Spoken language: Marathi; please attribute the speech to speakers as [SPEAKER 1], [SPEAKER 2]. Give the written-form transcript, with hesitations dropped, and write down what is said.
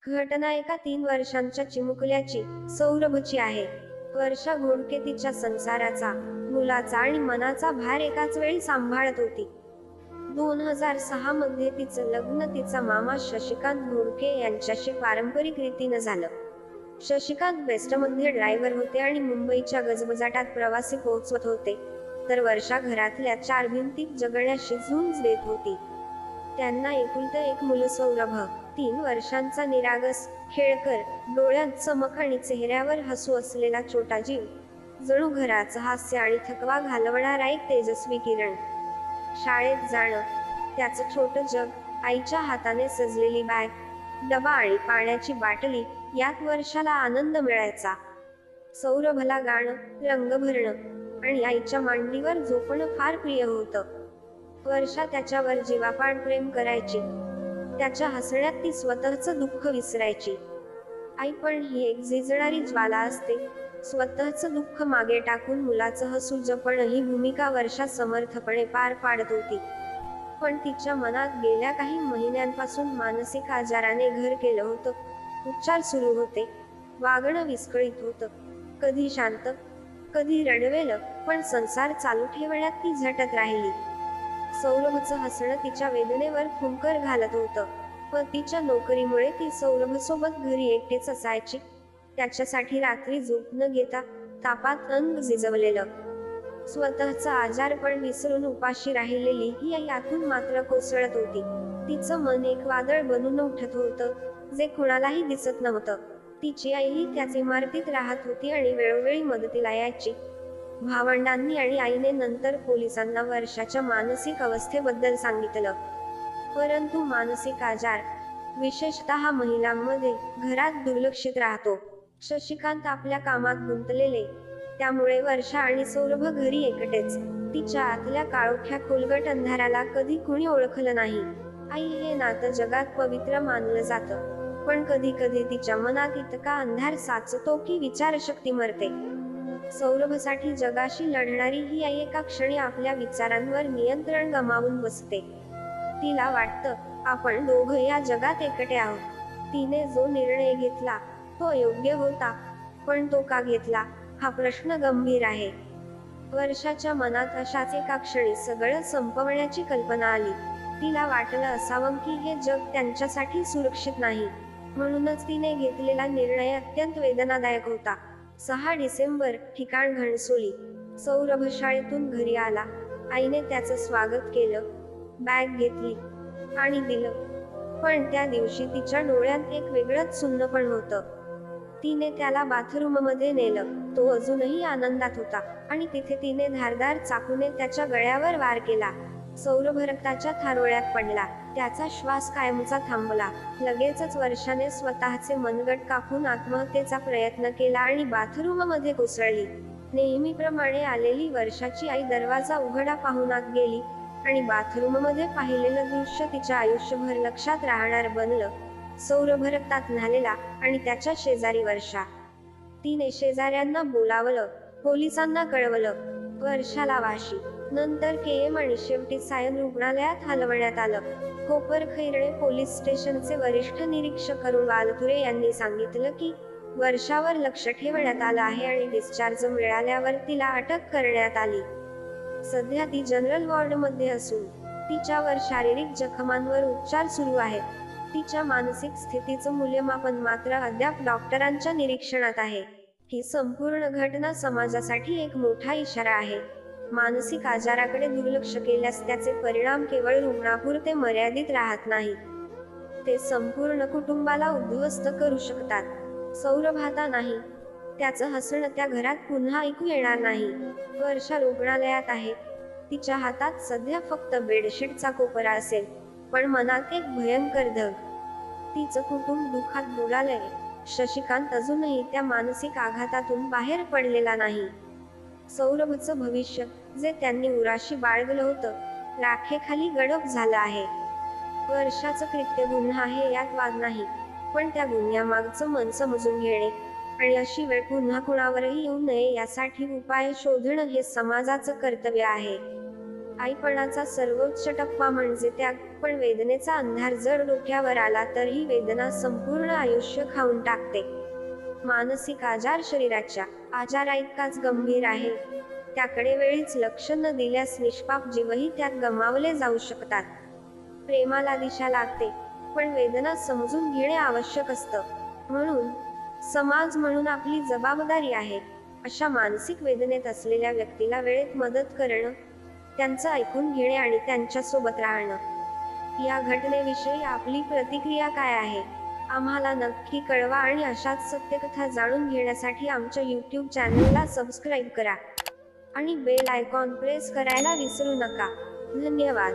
[SPEAKER 1] घटना एका 3 वर्षांच्या चिमुकल्याची, सौरभची आहे. वर्षा घोडके तिच्या संसाराचा, मुलाचा आणि मनाचा भार एकाच वेळी सांभाळत होती. 2006 मध्ये तिचं लग्न तिचा मामा शशिकांत घोडके यांच्याशी पारंपरिक रीतीनं झालं. शशिकांत बेस्टमध्ये ड्रायव्हर होते आणि मुंबईच्या गजबजाटात प्रवासी पोहोचवत होते, तर वर्षा घरातल्या 4 भिंतीत जगण्याशी झुंज देत होती. त्यांना एकुलतं एक मुलं सौरभ, 3 वर्षांचा, निरागस, खेळकर, डोळ्यात चमक आणि चेहऱ्यावर हसू असलेला छोटा जीव, जणू घराचं हास्य आणि थकवा घालवणारा एक तेजस्वी किरण. शाळेत जाणं, त्याचं छोटं जग, आईच्या हाताने सजलेली बॅग, डबा आणि पाण्याची बाटली, यात वर्षाला आनंद मिळायचा. सौरभला गाणं, रंग भरणं आणि आईच्या मांडीवर झोपणं फार प्रिय होतं. वर्षा त्याच्यावर जीवापाड प्रेम करायची. त्याच्या हसण्यात ती स्वतःचं दुःख विसरायची. आई पण ही एक झिजणारी ज्वाला असते. स्वतःचं दुःख मागे टाकून मुलाचं हसू जपणं ही भूमिका वर्षा समर्थपणे पार पाडत होती. पण तिच्या मनात गेल्या काही महिन्यांपासून मानसिक आजाराने घर केलं होतं. उपचार सुरू होते. वागणं विस्कळीत होतं. कधी शांत, कधी रडवेलं, पण संसार चालू ठेवण्यात ती झटत राहिली. सौरभचं हसणं तिच्या वेदनेवर फुंकर घालत होतं. पतीच्या नोकरीमुळे ती सौरभसोबत घरी एकटीच असायची. त्याच्यासाठी रात्री झोप न घेता, तापात अंग झिजवलेलं, स्वतःचा आजारपण विसरून उपाशी राहिलेली ही आई आतून मात्र कोसळत होती. तिचं मन एक वादळ बनून उठत होतं, जे कुणालाही दिसत नव्हतं. तिची आईही त्याच इमारतीत राहत होती आणि वेळोवेळी मदतीला यायची. भावंडांनी आणि आईने नंतर पोलिसांना वर्षाच्या मानसिक अवस्थेबद्दल सांगितलं. परंतु मानसिक आजार, विशेषतः महिलांमध्ये, घरात दुर्लक्षित राहतो. शशिकांत आपल्या कामात गुंतलेले, त्यामुळे वर्षा आणि सौरभ घरी एकटेच. तिच्या आतल्या काळोख्या खोलगट अंधाराला कधी कुणी ओळखलं नाही. आई हे नातं जगात पवित्र मानलं जातं, पण कधी कधी तिच्या मनात इतका अंधार साचतो की विचारशक्ती मरते. सौरभसाठी जगाशी लढणारी ही आई एका क्षणी आपल्या विचारांवर नियंत्रण गमावून बसते. तिला वाटतं, आपण दोघं या जगात एकटे आहोत. तिने जो निर्णय घेतला, तो योग्य होता, पण तो का घेतला, हा प्रश्न गंभीर आहे. वर्षाच्या मनात अशाच एका क्षणी सगळं संपवण्याची कल्पना आली. तिला वाटलं असावं की हे जग त्यांच्यासाठी सुरक्षित नाही. म्हणूनच तिने घेतलेला निर्णय अत्यंत वेदनादायक होता. 6 डिसेंबर, ठिकाण घणसोली. सौरभ शाळेतून घरी आला. आईने त्याचं स्वागत केलं, बॅग घेतली आणि दिलं. पण त्या दिवशी तिच्या डोळ्यात एक वेगळंच सुन्नपण होतं. तिने त्याला बाथरूममध्ये नेलं. तो अजूनही आनंदात होता आणि तिथे तिने धारदार चाकूने त्याच्या गळ्यावर वार केला. सौरभ रक्ताच्या थारोळ्यात पडला. त्याचा श्वास कायमचा थांबला. लगेचच वर्षाने स्वतःचे मनगट कापून आत्महत्येचा प्रयत्न केला आणि बाथरूममध्ये कोसळली. नेहमीप्रमाणे आलेली वर्षाची आई दरवाजा उघडा पाहून आत गेली आणि बाथरूममध्ये पाहिलेलं दृश्य तिच्या आयुष्यभर लक्षात राहणार बनलं. सौरभ रक्तात न्हालेला आणि त्याच्या शेजारी वर्षा. तिने शेजाऱ्यांना बोलावलं, पोलिसांना कळवलं. वर्षाला वाशी, नंतर केएम आणि शेवटी सायन रुग्णालयात हलवण्यात आलं. कोपरखैरणे पोलीस स्टेशनचे वरिष्ठ निरीक्षक अरुण वालतुरे यांनी सांगितलं की वर्षावर लक्ष ठेवण्यात आलं आहे आणि डिस्चार्ज मिळाल्यावर तिला अटक करण्यात आली. सध्या ती जनरल वॉर्डमध्ये असून तिच्यावर शारीरिक जखमांवर उपचार सुरू आहेत. तिच्या मानसिक स्थितीचं मूल्यमापन मात्र अद्याप डॉक्टरांच्या निरीक्षणात आहे. ही संपूर्ण घटना समाजासाठी एक मोठा इशारा आहे. मानसिक आजाराकडे दुर्लक्ष केल्यास त्याचे परिणाम केवळ रुग्णापुरते मर्यादित राहत नाहीत. ते संपूर्ण कुटुंबाला उद्ध्वस्त करू शकतात. सौरभ आता नाही. त्याचं हसणं त्या घरात पुन्हा ऐकू येणार नाही. वर्षा रुग्णालयात आहे. तिच्या हातात सध्या फक्त बेडशीटचा कोपरा असेल, पण मनात एक भयंकर धग. तिचं कुटुंब दुःखात बुडालंय. शशिकांत अजूनही त्या मानसिक आघातातून बाहेर पडलेला नाही. सौरभचं भविष्य, जे त्यांनी उराशी बाळगलं होतं, राखेखाली गडप झालं आहे. वर्षाचं कृत्य गुन्हा आहे यात वाद नाही, पण त्या गुन्ह्यामागचं मन समजून घेणे आणि अशी वेळ पुन्हा कुणावरही येऊ नये यासाठी उपाय शोधणं हे समाजाचं कर्तव्य आहे. आईपणाचा सर्वोच्च टप्पा म्हणजे त्याग, पण वेदनेचा अंधार जर डोक्यावर आला तर ही वेदना संपूर्ण आयुष्य खाऊन टाकते. मानसिक आजार शरीराच्या आजाराइतकाच गंभीर आहे. त्याकडे वेळीच लक्ष न दिल्यास निष्पाप जीवही त्यात गमावले जाऊ शकतात. प्रेमाला दिशा लागते, पण वेदना समजून घेणे आवश्यक असतं. म्हणून समाज म्हणून आपली जबाबदारी आहे अशा मानसिक वेदनेत असलेल्या व्यक्तीला वेळेत मदत करणं, त्यांचं ऐकून घेणे आणि त्यांच्यासोबत राहणं. या घटनेविषयी आपली प्रतिक्रिया काय आहे आम्हाला नक्की कळवा आणि अशाच सत्यकथा जाणून घेण्यासाठी आमच्या YouTube चॅनलला सबस्क्राईब करा आणि बेल आयकॉन प्रेस करायला विसरू नका. धन्यवाद.